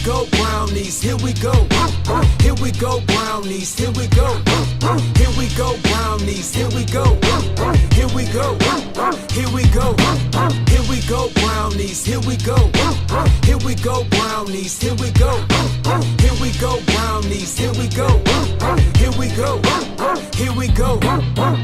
go, brownies, here we go. Here we go, brownies, here we go. Here we go, brownies, here we go. Here we go, here we go. Here we go, brownies, here we go. Here we go, brownies, here we go. Here we go, brownies, here we go. Here we go, here we go.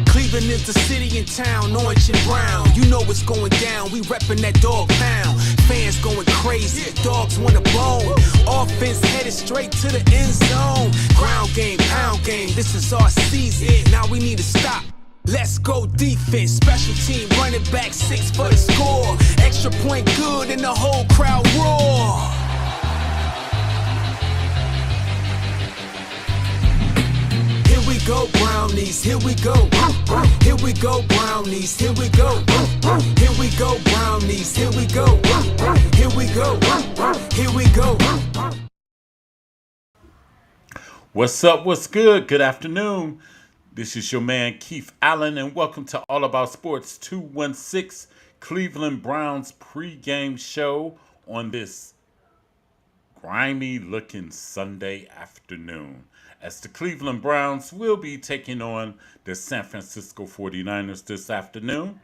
Cleveland is the city and town, orange and brown. You know what's going down, we reppin' that dog pound. Fans going crazy, dogs want a bone. Offense headed straight to the end zone. Ground game, pound game, this is our season. Now we need to stop. Let's go defense, special team, running back 6 for the score. Extra point good and the whole crowd roar. Here we go, brownies, here we go. Here we go, brownies, here we go. Here we go, brownies, here we go. Here we go, here we go. What's up, what's good? Good afternoon. This is your man Keith Allen, and welcome to All About Sports 216 Cleveland Browns pregame show on this grimy looking Sunday afternoon, as the Cleveland Browns will be taking on the San Francisco 49ers this afternoon.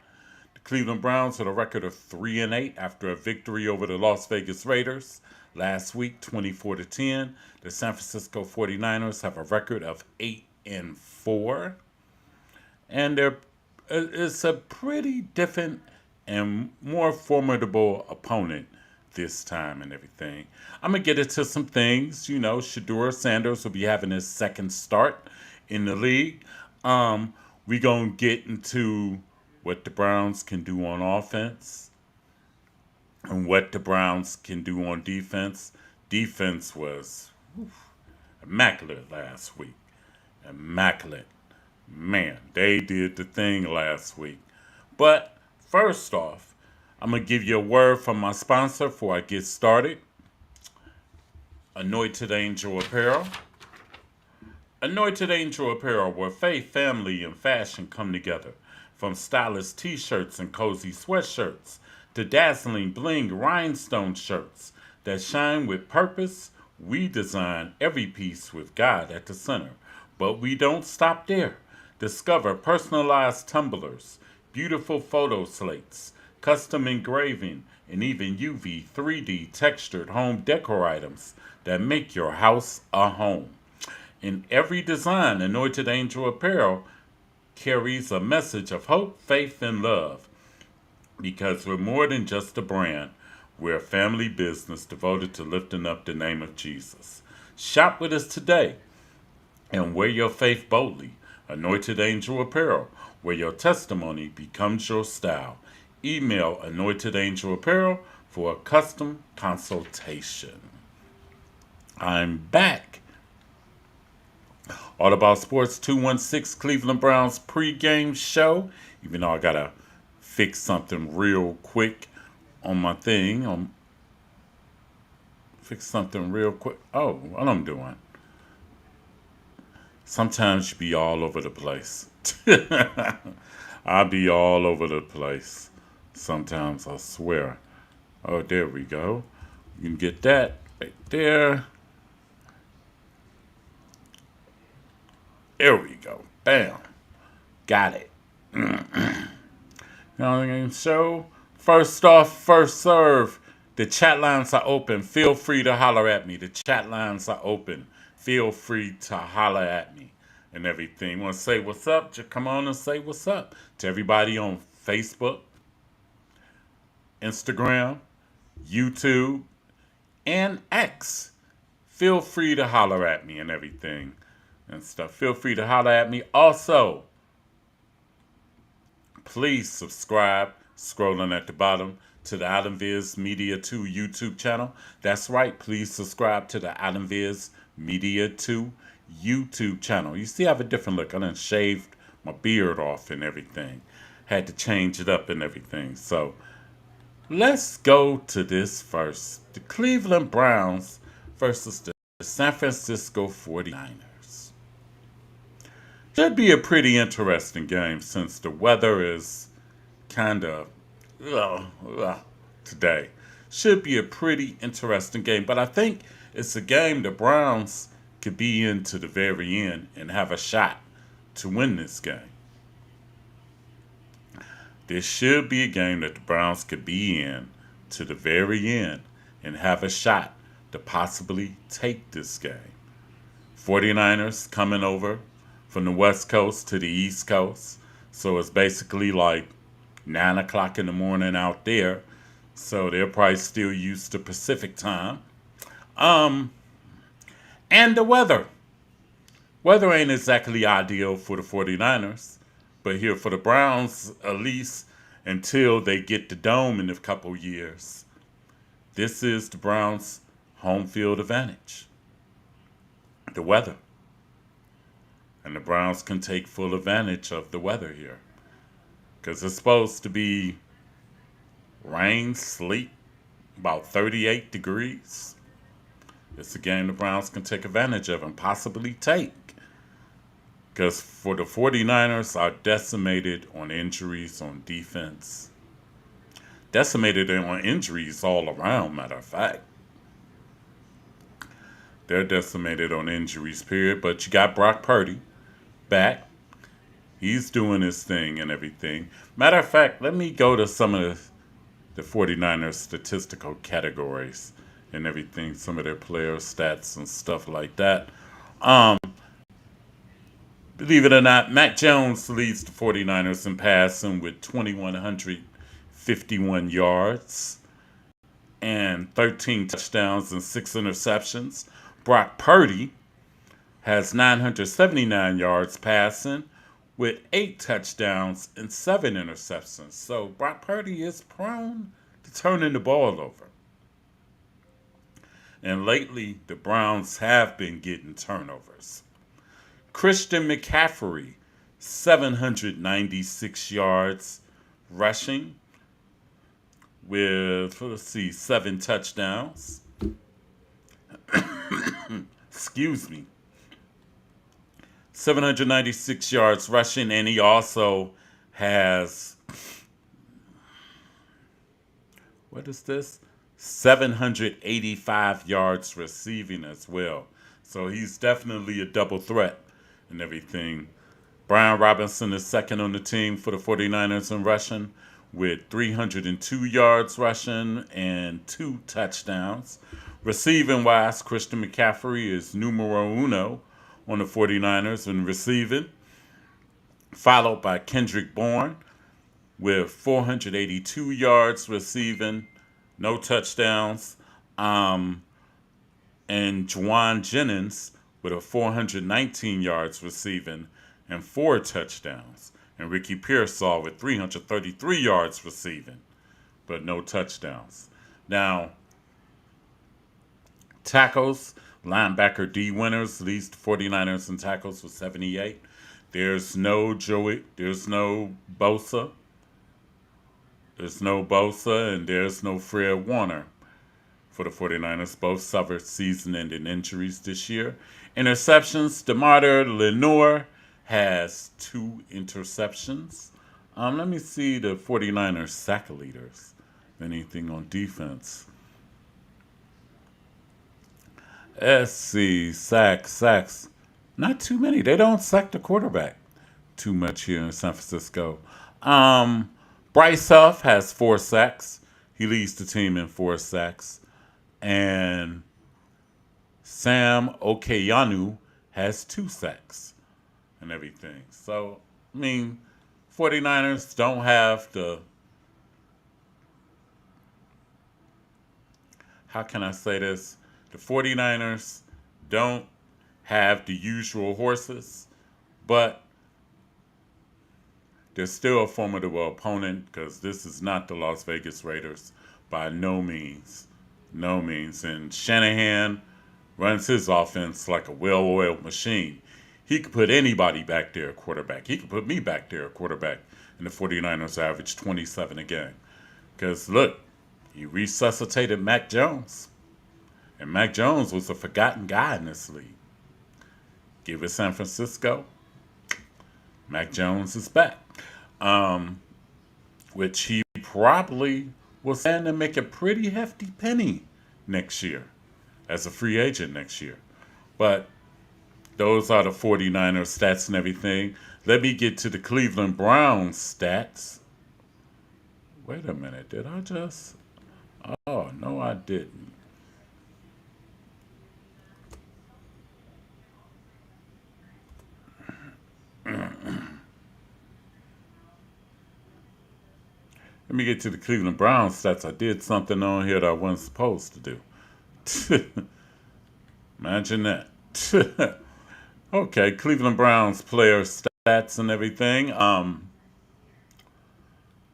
The Cleveland Browns had a record of 3-8 after a victory over the Las Vegas Raiders last week, 24-10. The San Francisco 49ers have a record of 8-4, and it's a pretty different and more formidable opponent this time and everything. I'm going to get into some things. You know, Shedeur Sanders will be having his second start in the league. We're going to get into what the Browns can do on offense and what the Browns can do on defense. Defense was immaculate last week. Immaculate. Man, they did the thing last week. But first off, I'm going to give you a word from my sponsor before I get started. Anointed Angel Apparel. Anointed Angel Apparel, where faith, family, and fashion come together. From stylish t-shirts and cozy sweatshirts to dazzling bling rhinestone shirts that shine with purpose, we design every piece with God at the center. But we don't stop there. Discover personalized tumblers, beautiful photo slates, custom engraving, and even UV 3D textured home decor items that make your house a home. In every design, Anointed Angel Apparel carries a message of hope, faith, and love. Because we're more than just a brand. We're a family business devoted to lifting up the name of Jesus. Shop with us today and wear your faith boldly. Anointed Angel Apparel, where your testimony becomes your style. Email Anointed Angel Apparel for a custom consultation. I'm back. All About Sports 216 Cleveland Browns pregame show. Even though I gotta fix something real quick on my thing. Fix something real quick. Oh, what I'm doing. Sometimes you be all over the place. I be all over the place. Sometimes, I swear. Oh, there we go. You can get that right there. There we go. Bam. Got it. So, first off, first serve. The chat lines are open. Feel free to holler at me. The chat lines are open. Feel free to holler at me and everything. Want to say what's up? Just come on and say what's up to everybody on Facebook, Instagram, YouTube, and X. Feel free to holler at me and everything and stuff. Feel free to holler at me. Also, please subscribe, scrolling at the bottom, to the AllAboutSports Media 2 YouTube channel. That's right, please subscribe to the AllAboutSports Media 2 YouTube channel. You see I have a different look. I done shaved my beard off and everything. Had to change it up and everything. So, let's go to this first. The Cleveland Browns versus the San Francisco 49ers. Should be a pretty interesting game since the weather is kind of today. Should be a pretty interesting game, but I think It's a game the Browns could be in to the very end and have a shot to win this game. This should be a game that the Browns could be in to the very end and have a shot to possibly take this game. 49ers coming over from the West Coast to the East Coast. So it's basically like 9 o'clock in the morning out there. So they're probably still used to Pacific time. And the weather. Weather ain't exactly ideal for the 49ers. But here for the Browns, at least until they get the dome in a couple years, this is the Browns' home field advantage. The weather. And the Browns can take full advantage of the weather here. Because it's supposed to be rain, sleet, about 38 degrees. It's a game the Browns can take advantage of and possibly take. Because for the 49ers are decimated on injuries on defense. Decimated on injuries all around, matter of fact. They're decimated on injuries, period. But you got Brock Purdy back. He's doing his thing and everything. Matter of fact, let me go to some of the 49ers statistical categories and everything, some of their player stats and stuff like that. Believe it or not, Mac Jones leads the 49ers in passing with 2,151 yards and 13 touchdowns and 6 interceptions. Brock Purdy has 979 yards passing with 8 touchdowns and 7 interceptions. So Brock Purdy is prone to turning the ball over. And lately, the Browns have been getting turnovers. Christian McCaffrey, 796 yards rushing with, 7 touchdowns. Excuse me. 796 yards rushing, and he also has, 785 yards receiving as well. So he's definitely a double threat and everything. Brian Robinson is second on the team for the 49ers in rushing with 302 yards rushing and 2 touchdowns. Receiving wise, Christian McCaffrey is numero uno on the 49ers in receiving, followed by Kendrick Bourne with 482 yards receiving, no touchdowns, and Juwan Jennings with a 419 yards receiving and 4 touchdowns, and Ricky Pearsall with 333 yards receiving, but no touchdowns. Now, tackles, linebacker D. Winters leads the 49ers in tackles with 78. There's no Bosa. There's no Bosa, and there's no Fred Warner for the 49ers. Both suffered season-ending injuries this year. Interceptions, DeMarter Lenoir has 2 interceptions. Let me see the 49ers sack leaders. Anything on defense? Let's see, sacks. Not too many. They don't sack the quarterback too much here in San Francisco. Bryce Huff has 4 sacks. He leads the team in 4 sacks. And Sam Okeyanu has 2 sacks and everything. So, 49ers don't have the, how can I say this? The 49ers don't have the usual horses, but they're still a formidable opponent because this is not the Las Vegas Raiders by no means. No means. And Shanahan runs his offense like a well-oiled machine. He could put anybody back there at quarterback. He could put me back there at quarterback, and the 49ers average 27 a game. Because, look, he resuscitated Mac Jones. And Mac Jones was a forgotten guy in this league. Give it San Francisco. Mac Jones is back. Which he probably will stand to make a pretty hefty penny next year. as a free agent next year. But those are the 49ers stats and everything. Let me get to the Cleveland Browns stats. Wait a minute, did I just? Oh, no, I didn't. Let me get to the Cleveland Browns stats. I did something on here that I wasn't supposed to do. Imagine that. Okay, Cleveland Browns player stats and everything.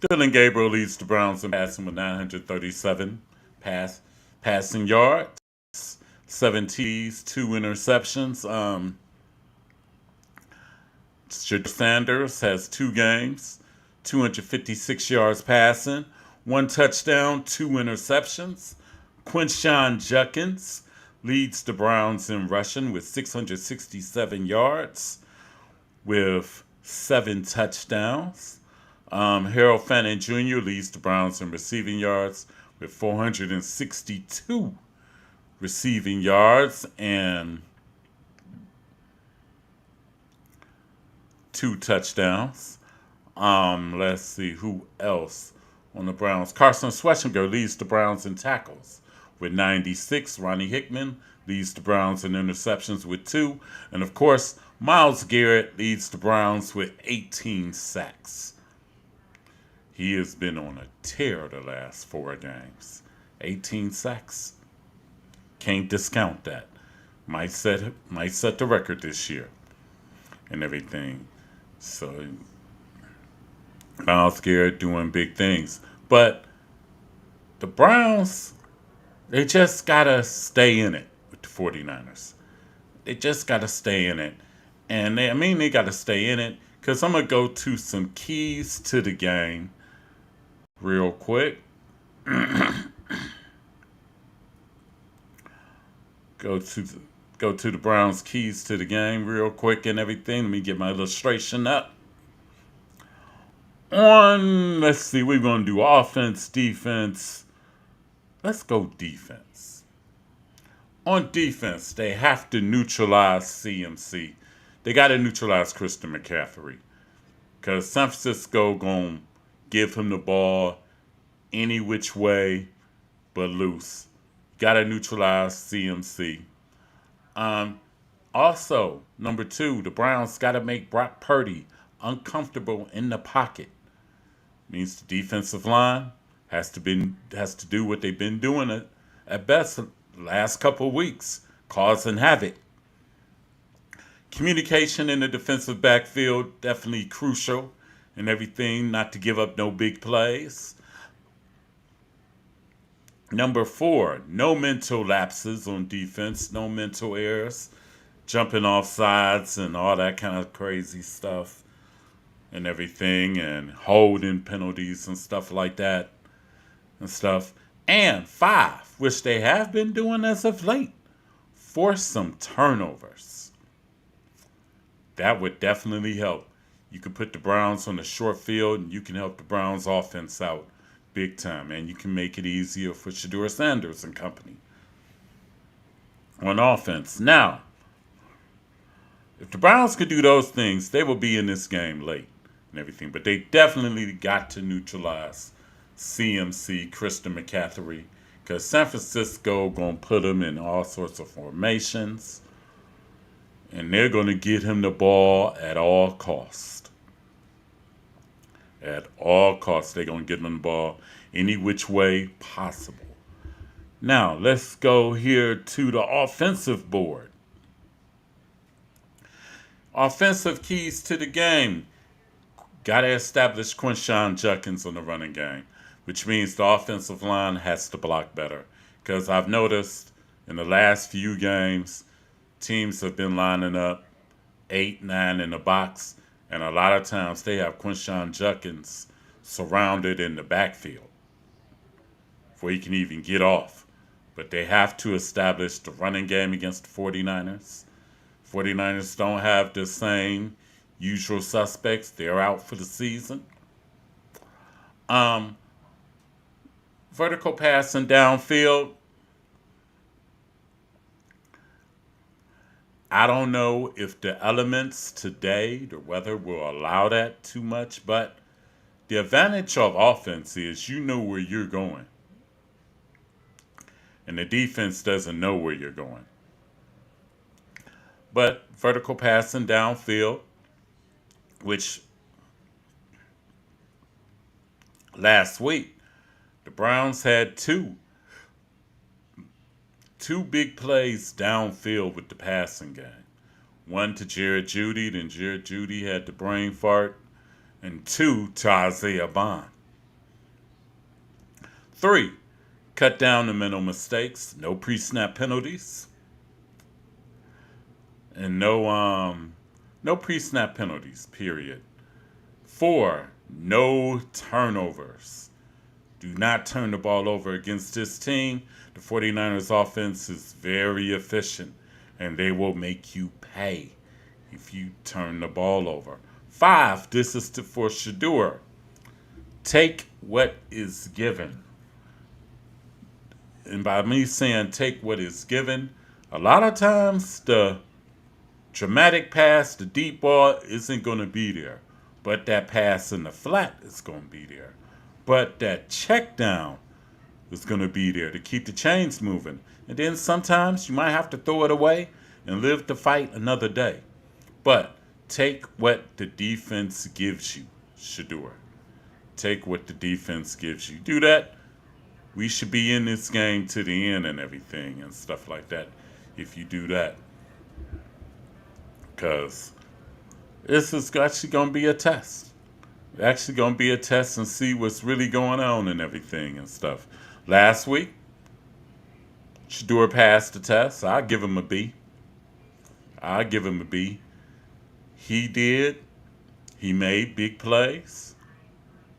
Dylan Gabriel leads the Browns in passing with 937 passing yards, 7 TDs, 2 interceptions. Sanders has 2 games, 256 yards passing, 1 touchdown, 2 interceptions. Quinshawn Judkins leads the Browns in rushing with 667 yards with 7 touchdowns. Harold Fannin Jr. leads the Browns in receiving yards with 462 receiving yards and 2 touchdowns. Let's see who else on the Browns. Carson Schwarzenegger leads the Browns in tackles with 96. Ronnie Hickman leads the Browns in interceptions with 2. And of course, Myles Garrett leads the Browns with 18 sacks. He has been on a tear the last 4 games. 18 sacks. Can't discount that. Might set the record this year and everything. So Myles Garrett doing big things. But the Browns, they just gotta stay in it with the 49ers. They just gotta stay in it. And they gotta stay in it because I'm gonna go to some keys to the game real quick. Go to the Browns keys to the game real quick and everything. Let me get my illustration up. Let's see, we're going to do offense, defense. Let's go defense. On defense, they have to neutralize CMC. They got to neutralize Christian McCaffrey because San Francisco going to give him the ball any which way but loose. Got to neutralize CMC. Also, number 2, the Browns got to make Brock Purdy uncomfortable in the pocket. Means the defensive line has to do what they've been doing at best the last couple of weeks, causing havoc. Communication in the defensive backfield definitely crucial and everything, not to give up no big plays. Number 4, no mental lapses on defense, no mental errors, jumping off sides and all that kind of crazy stuff and everything, and holding penalties and stuff like that and stuff. And 5, which they have been doing as of late, force some turnovers. That would definitely help. You can put the Browns on the short field and you can help the Browns offense out big time, and you can make it easier for Shedeur Sanders and company on offense. Now, if the Browns could do those things, they will be in this game late and everything. But they definitely got to neutralize CMC, Christian McCaffrey, because San Francisco going to put him in all sorts of formations, and they're going to get him the ball at all costs. At all costs, they're going to get him the ball any which way possible. Now, let's go here to the offensive board. Offensive keys to the game. Got to establish Quinshawn Judkins on the running game, which means the offensive line has to block better. Because I've noticed in the last few games, teams have been lining up 8, 9 in the box, and a lot of times they have Quinshawn Judkins surrounded in the backfield before he can even get off. But they have to establish the running game against the 49ers. 49ers don't have the same usual suspects. They're out for the season. Vertical passing downfield. I don't know if the elements today, the weather, will allow that too much, but the advantage of offense is you know where you're going, and the defense doesn't know where you're going. But vertical passing downfield, which last week the Browns had two big plays downfield with the passing game. One to Jared Jeudy, then Jared Jeudy had the brain fart, and two to Isaiah Bond. 3, cut down the mental mistakes, no pre-snap penalties, and no pre-snap penalties, period. 4, no turnovers. Do not turn the ball over against this team. The 49ers offense is very efficient, and they will make you pay if you turn the ball over. 5, this is for Shedeur. Take what is given. And by me saying take what is given, a lot of times the dramatic pass, the deep ball isn't going to be there. But that pass in the flat is going to be there. But that check down is going to be there to keep the chains moving. And then sometimes you might have to throw it away and live to fight another day. But take what the defense gives you, Shedeur. Take what the defense gives you. Do that. We should be in this game to the end and everything and stuff like that if you do that. Because this is actually going to be a test. Actually going to be a test and see what's really going on and everything and stuff. Last week, Shedeur passed the test. I'll give him a B. I'll give him a B. He did. He made big plays.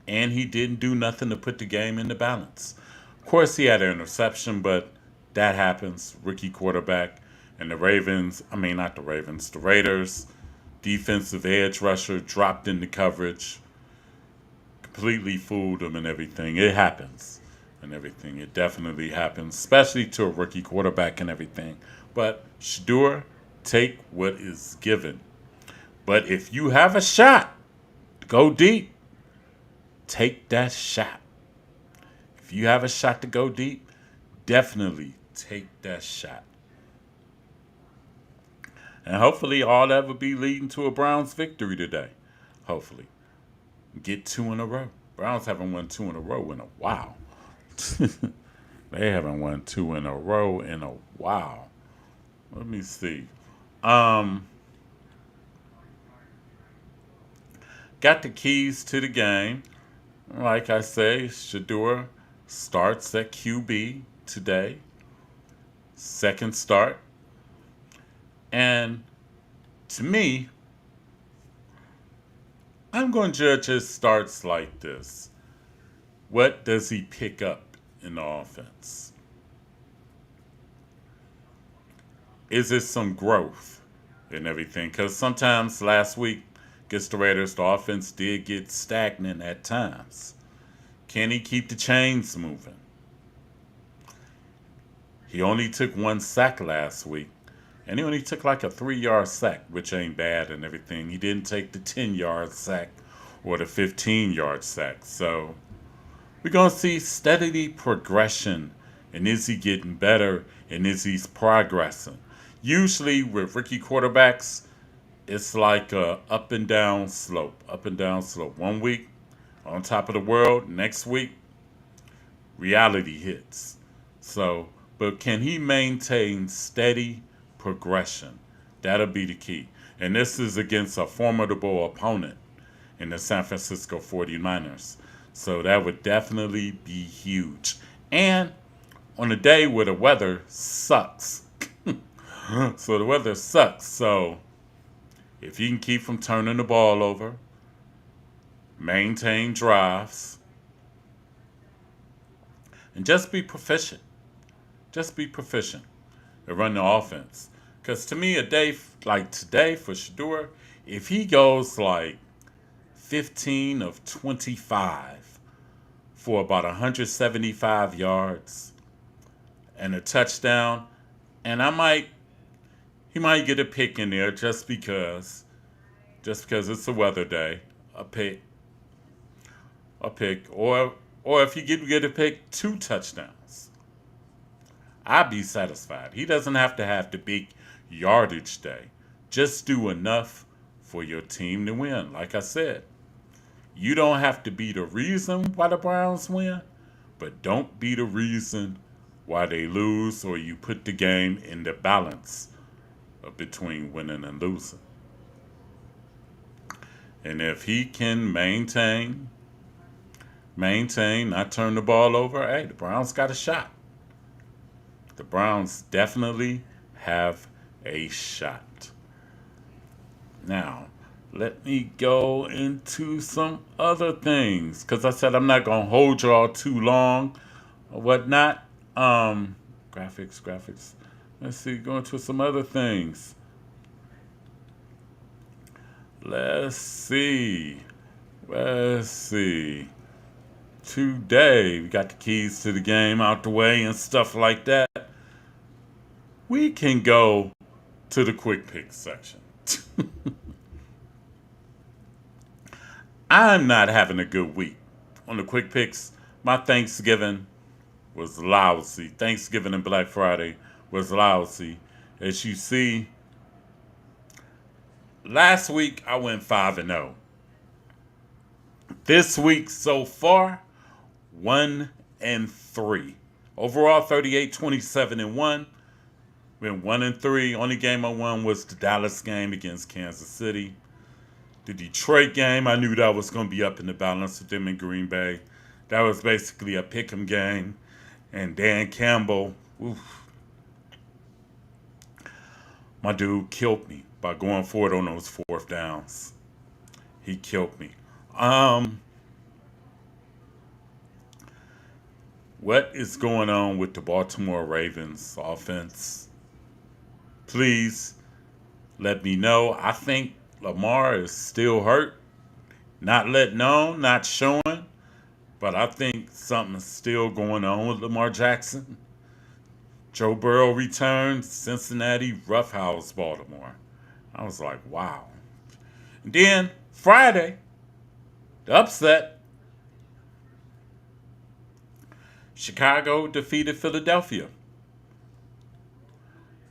And he didn't do nothing to put the game into balance. Of course, he had an interception, but that happens. Rookie quarterback. And the Raiders, defensive edge rusher dropped into coverage. Completely fooled him and everything. It happens and everything. It definitely happens, especially to a rookie quarterback and everything. But Shedeur, take what is given. But if you have a shot to go deep, take that shot. If you have a shot to go deep, definitely take that shot. And hopefully all that will be leading to a Browns victory today. Hopefully. Get 2 in a row. Browns haven't won 2 in a row in a while. They haven't won 2 in a row in a while. Let me see. Got the keys to the game. Like I say, Shedeur starts at QB today. Second start. And to me, I'm going to judge his starts like this. What does he pick up in the offense? Is it some growth and everything? Because sometimes last week against the Raiders, the offense did get stagnant at times. Can he keep the chains moving? He only took 1 sack last week. And he only took like a 3-yard sack, which ain't bad and everything. He didn't take the 10-yard sack or the 15-yard sack. So we're going to see steady progression. And is he getting better? And is he progressing? Usually with rookie quarterbacks, it's like a up and down slope. 1 week on top of the world. Next week, reality hits. So, but can he maintain steady progression? That'll be the key. And this is against a formidable opponent in the San Francisco 49ers. So that would definitely be huge. And on a day where the weather sucks. So the weather sucks. So if you can keep from turning the ball over, maintain drives, and just be proficient. Just be proficient and run the offense. Because to me, a day like today for Shedeur, if he goes like 15 of 25 for about 175 yards and a touchdown, and He might get a pick in there just because it's a weather day. A pick, or if he get a pick, 2 touchdowns. I'd be satisfied. He doesn't have to have the big yardage day. Just do enough for your team to win. Like I said, you don't have to be the reason why the Browns win, but don't be the reason why they lose, or you put the game in the balance of between winning and losing. And if he can maintain, not turn the ball over, hey, the Browns got a shot. The Browns definitely have a shot. Now, let me go into some other things, because I said I'm not going to hold y'all too long or whatnot. Graphics. Let's see, go into some other things. Let's see. Today, we got the keys to the game out the way and stuff like that. We can go to the quick picks section. I'm not having a good week on the quick picks. My Thanksgiving was lousy. Thanksgiving and Black Friday was lousy. As you see, last week I went 5-0. This week so far, 1-3. Overall, 38, 27, and 1. Went 1-3. Only game I won was the Dallas game against Kansas City. The Detroit game, I knew that was going to be up in the balance with them in Green Bay. That was basically a pick'em game. And Dan Campbell, my dude killed me by going for it on those fourth downs. He killed me. What is going on with the Baltimore Ravens offense? Please let me know. I think Lamar is still hurt. Not letting on, not showing. But I think something's still going on with Lamar Jackson. Joe Burrow returns. Cincinnati roughhouse Baltimore. I was like, wow. And then Friday, the upset. Chicago defeated Philadelphia.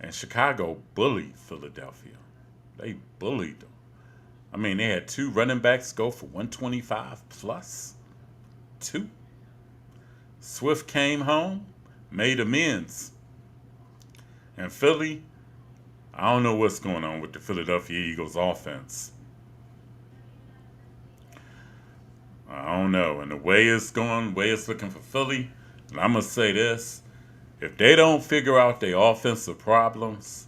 And Chicago bullied Philadelphia. They bullied them. I mean, they had 2 running backs go for 125 plus. 2. Swift came home, made amends. And Philly, I don't know what's going on with the Philadelphia Eagles offense. I don't know. And the way it's going, the way it's looking for Philly, and I'm going to say this, if they don't figure out their offensive problems,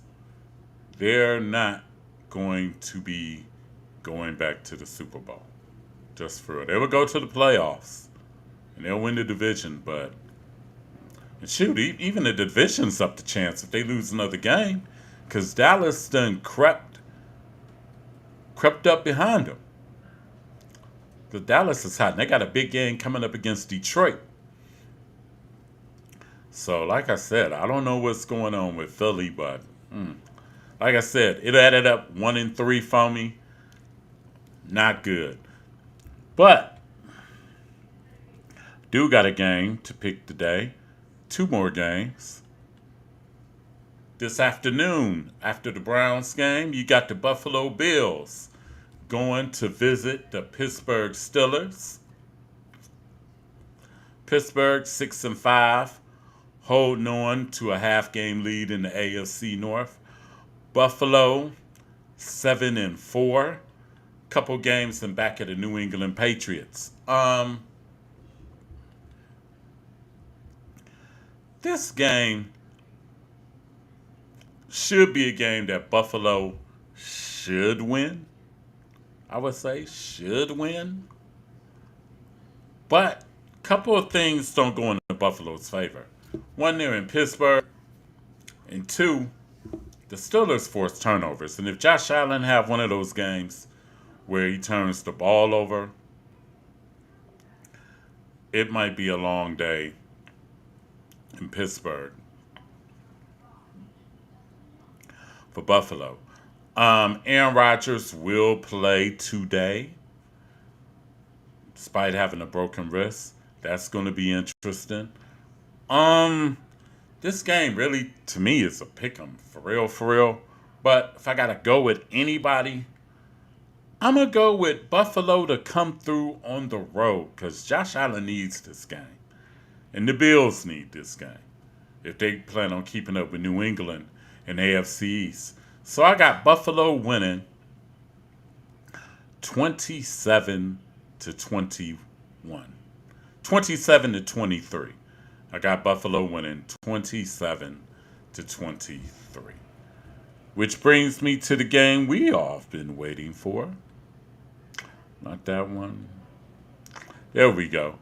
they're not going to be going back to the Super Bowl. Just for it. They will go to the playoffs, and they'll win the division, but and shoot, even the division's up to chance if they lose another game, because Dallas done crept up behind them. Because Dallas is hot, and they got a big game coming up against Detroit. So, like I said, I don't know what's going on with Philly, but like I said, it added up 1-3 for me. Not good. But do got a game to pick today. 2 more games. This afternoon, after the Browns game, you got the Buffalo Bills going to visit the Pittsburgh Steelers. Pittsburgh 6-5, holding on to a half-game lead in the AFC North. Buffalo 7-4, couple games in back of the New England Patriots. This game should be a game that Buffalo should win. I would say should win. But a couple of things don't go in Buffalo's favor. 1, they're in Pittsburgh. And 2, the Steelers force turnovers. And if Josh Allen have one of those games where he turns the ball over, it might be a long day in Pittsburgh. for Buffalo. Aaron Rodgers will play today, despite having a broken wrist. That's going to be interesting. Um, this game really, to me, is a pick 'em for real, for real. But if I gotta go with anybody, I'm gonna go with Buffalo to come through on the road because Josh Allen needs this game, and the Bills need this game if they plan on keeping up with New England and AFC East. So I got Buffalo winning 27 to 21. 27 to 23. I got Buffalo winning 27 to 23. Which brings me to the game we all have been waiting for. Not that one. There we go.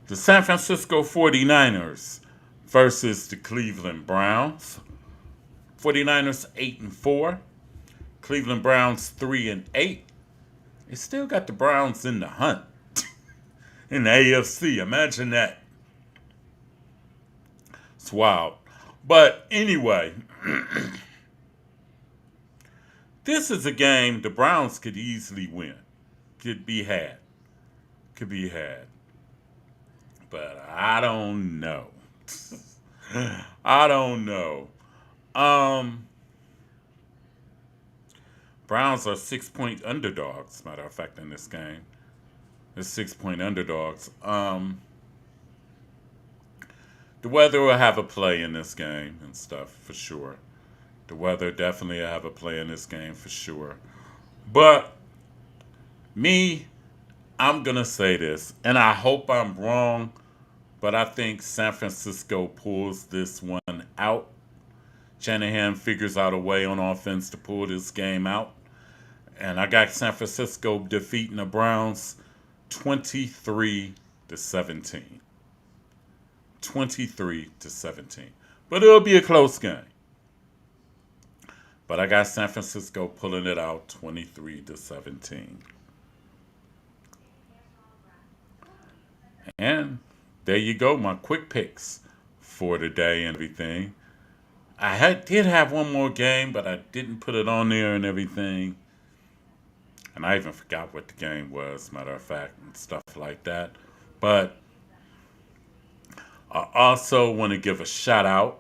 The San Francisco 49ers versus the Cleveland Browns. 49ers 8-4. Cleveland Browns 3-8. They still got the Browns in the hunt in the AFC. Imagine that. It's wild. But anyway, this is a game the Browns could easily win. Could be had. But I don't know. I don't know. Browns are 6-point underdogs, matter of fact, in this game. They're 6-point underdogs. The weather will have a play in this game and stuff for sure. The weather definitely will have a play in this game for sure. But me, I'm going to say this, and I hope I'm wrong, but I think San Francisco pulls this one out. Shanahan figures out a way on offense to pull this game out. And I got San Francisco defeating the Browns 23 to 17. 23 to 17. But it'll be a close game. But I got San Francisco pulling it out 23 to 17. And there you go, my quick picks for today and everything. Did have one more game, but I didn't put it on there and everything. And I even forgot what the game was, matter of fact, and stuff like that. But I also want to give a shout out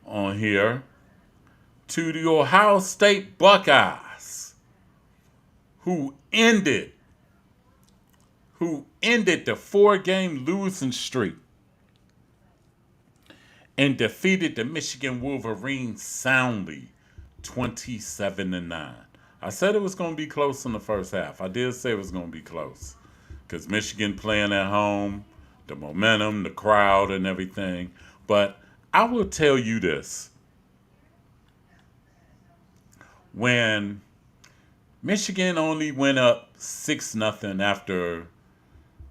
on here to the Ohio State Buckeyes, who ended the 4-game losing streak and defeated the Michigan Wolverines soundly 27-9. I said it was going to be close in the first half. I did say it was going to be close because Michigan playing at home, the momentum, the crowd, and everything. But I will tell you this. When Michigan only went up 6-0 after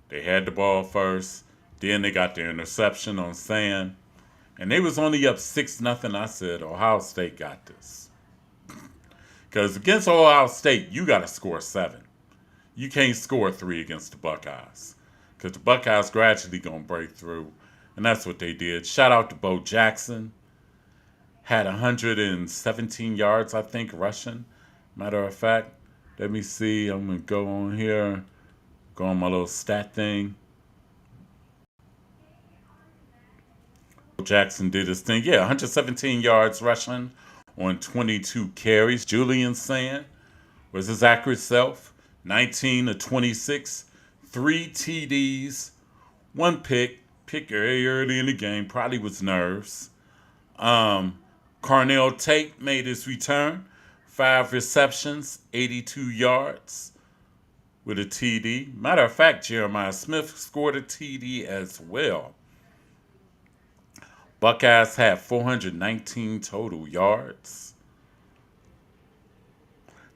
they had the ball first, then they got their interception on sand, and they was only up 6-0, I said, Ohio State got this. Because against Ohio State, you got to score 7. You can't score 3 against the Buckeyes. Because the Buckeyes gradually going to break through. And that's what they did. Shout out to Bo Jackson. Had 117 yards, I think, rushing. Matter of fact, let me see. I'm going to go on here. Go on my little stat thing. Bo Jackson did his thing. Yeah, 117 yards rushing on 22 carries. Julian Sand was his accurate self. 19 to 26. 3 TDs. 1 pick. Pick very early in the game. Probably was nerves. Carnell Tate made his return. 5 receptions. 82 yards with a TD. Matter of fact, Jeremiah Smith scored a TD as well. Buckeyes had 419 total yards.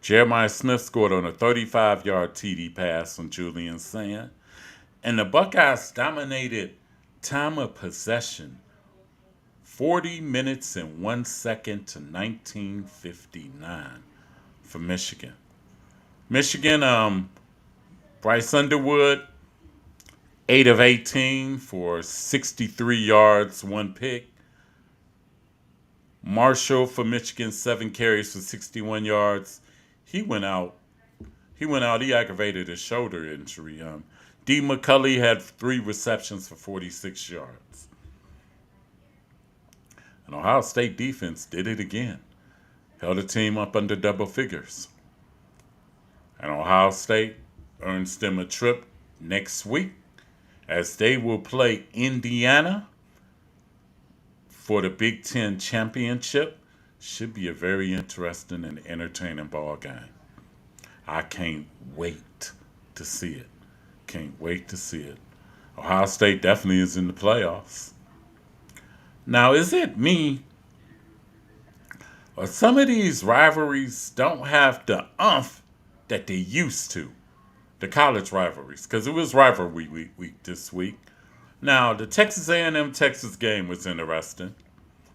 Jeremiah Smith scored on a 35-yard TD pass on Julian Sand. And the Buckeyes dominated time of possession 40 minutes and 1 second to 19:59 for Michigan. Michigan, Bryce Underwood, 8 of 18 for 63 yards, 1 pick. Marshall for Michigan, 7 carries for 61 yards. He went out. He aggravated his shoulder injury. D. McCulley had 3 receptions for 46 yards. And Ohio State defense did it again. Held the team up under double figures. And Ohio State earns them a trip next week as they will play Indiana for the Big Ten championship. Should be a very interesting and entertaining ball game. I can't wait to see it. Can't wait to see it. Ohio State definitely is in the playoffs. Now, is it me, or some of these rivalries don't have the umph that they used to? The college rivalries, because it was rivalry week this week. Now, the Texas A&M Texas game was interesting,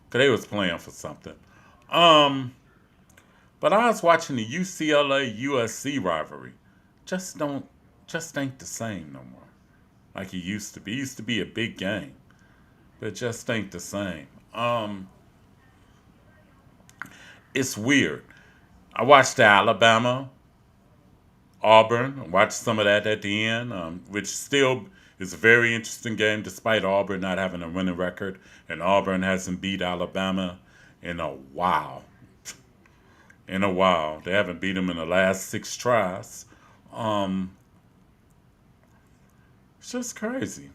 because they was playing for something. But I was watching the UCLA USC rivalry. Just ain't the same no more. Like it used to be. It used to be a big game. But it just ain't the same. It's weird. I watched the Alabama, Auburn. I watched some of that at the end, which still is a very interesting game despite Auburn not having a winning record. And Auburn hasn't beat Alabama in a while. They haven't beat them in the last 6 tries. It's just crazy.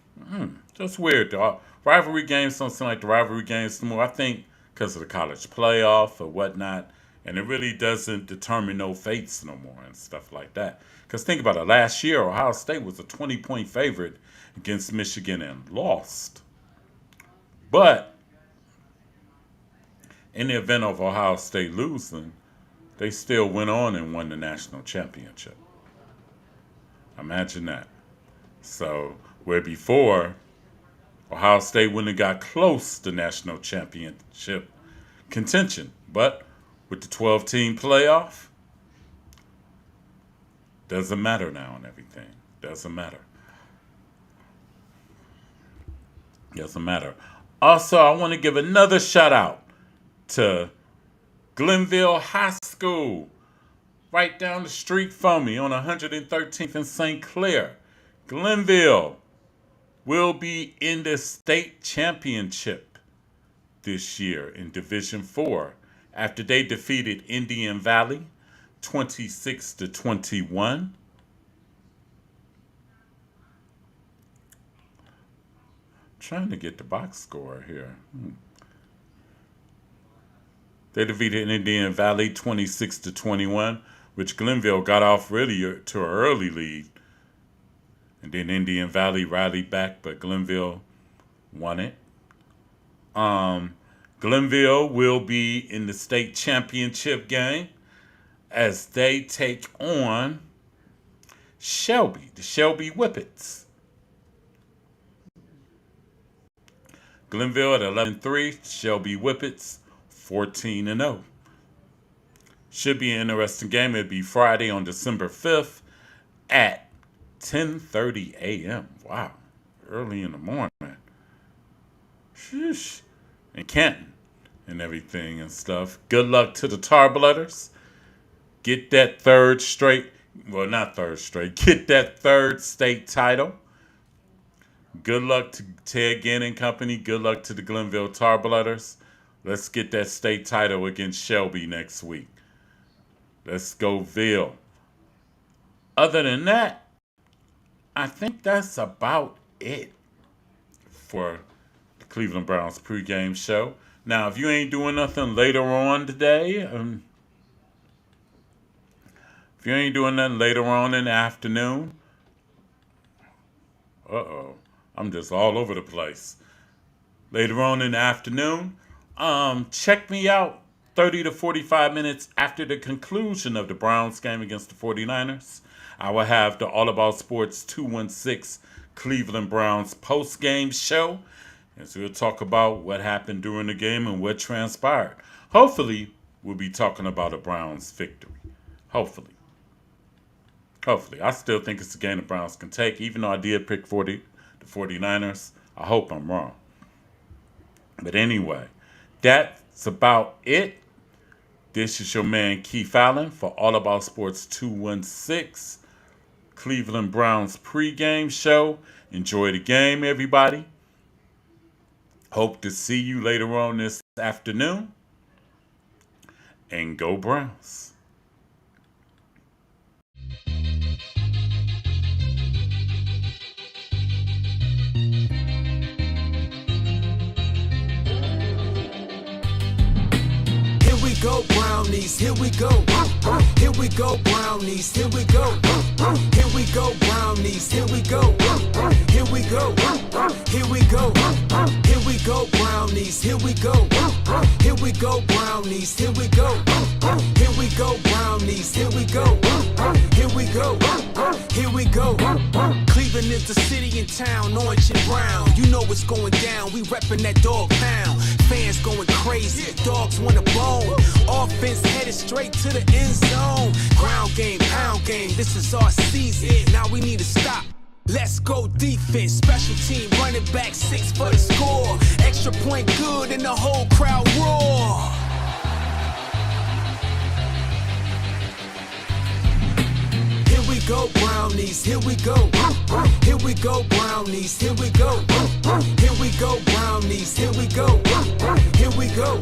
Just weird. The rivalry games don't seem like the rivalry games anymore. I think because of the college playoff or whatnot. And it really doesn't determine no fates no more and stuff like that. Because think about it. Last year, Ohio State was a 20-point favorite against Michigan and lost. But in the event of Ohio State losing, they still went on and won the national championship. Imagine that. So, where before, Ohio State wouldn't have got close to national championship contention. But with the 12-team playoff, doesn't matter now and everything. Doesn't matter. Also, I want to give another shout out to Glenville High School, right down the street from me on 113th and St. Clair. Glenville will be in the state championship this year in Division 4 after they defeated Indian Valley 26-21. Trying to get the box score here. They defeated Indian Valley 26-21, which Glenville got off really to an early lead. And then Indian Valley rallied back, but Glenville won it. Glenville will be in the state championship game as they take on Shelby, the Shelby Whippets. Glenville at 11-3, Shelby Whippets 14-0. Should be an interesting game. It'll be Friday on December 5th at 10:30 a.m. Wow, early in the morning. Sheesh. In Canton and everything and stuff. Good luck to the Tarblooders. Get that third straight, well, not third straight, get that third state title. Good luck to Ted Ginn and company. Good luck to the Glenville Tarblooders. Let's get that state title against Shelby next week. Let's go, Ville. Other than that, I think that's about it for the Cleveland Browns pregame show. Now, if you ain't doing nothing later on today, if you ain't doing nothing later on in the afternoon, I'm just all over the place. Later on in the afternoon, check me out 30 to 45 minutes after the conclusion of the Browns game against the 49ers. I will have the AllAboutSports216 Cleveland Browns post-game show, as we'll talk about what happened during the game and what transpired. Hopefully, we'll be talking about a Browns victory. Hopefully. I still think it's a game the Browns can take, even though I did pick the 49ers. I hope I'm wrong. But anyway, that That's about it. This is your man Keith Allen for All About Sports 216, Cleveland Browns pregame show. Enjoy the game, everybody. Hope to see you later on this afternoon. And go Browns. Go Brownies, here we go. Here we go Brownies, here we go. Here we go Brownies, here we go. Here we go. Here we go. Here we go Brownies, here we go. Here we go Brownies, here we go. Here we go Brownies, here we go. Here we go. Here we go. Cleveland is the city and town, orange and brown. You know what's going down. We reppin' that dog pound. Fans going crazy. Dogs want a bone. Offense headed straight to the end zone. Ground game, pound game. This is our season. Now we need to stop. Let's go defense. Special team running back 6 for the score. Extra point good and the whole crowd roar. Here we go Brownies, here we go. Here we go Brownies, here we go. Here we go Brownies, here we go. Here we go.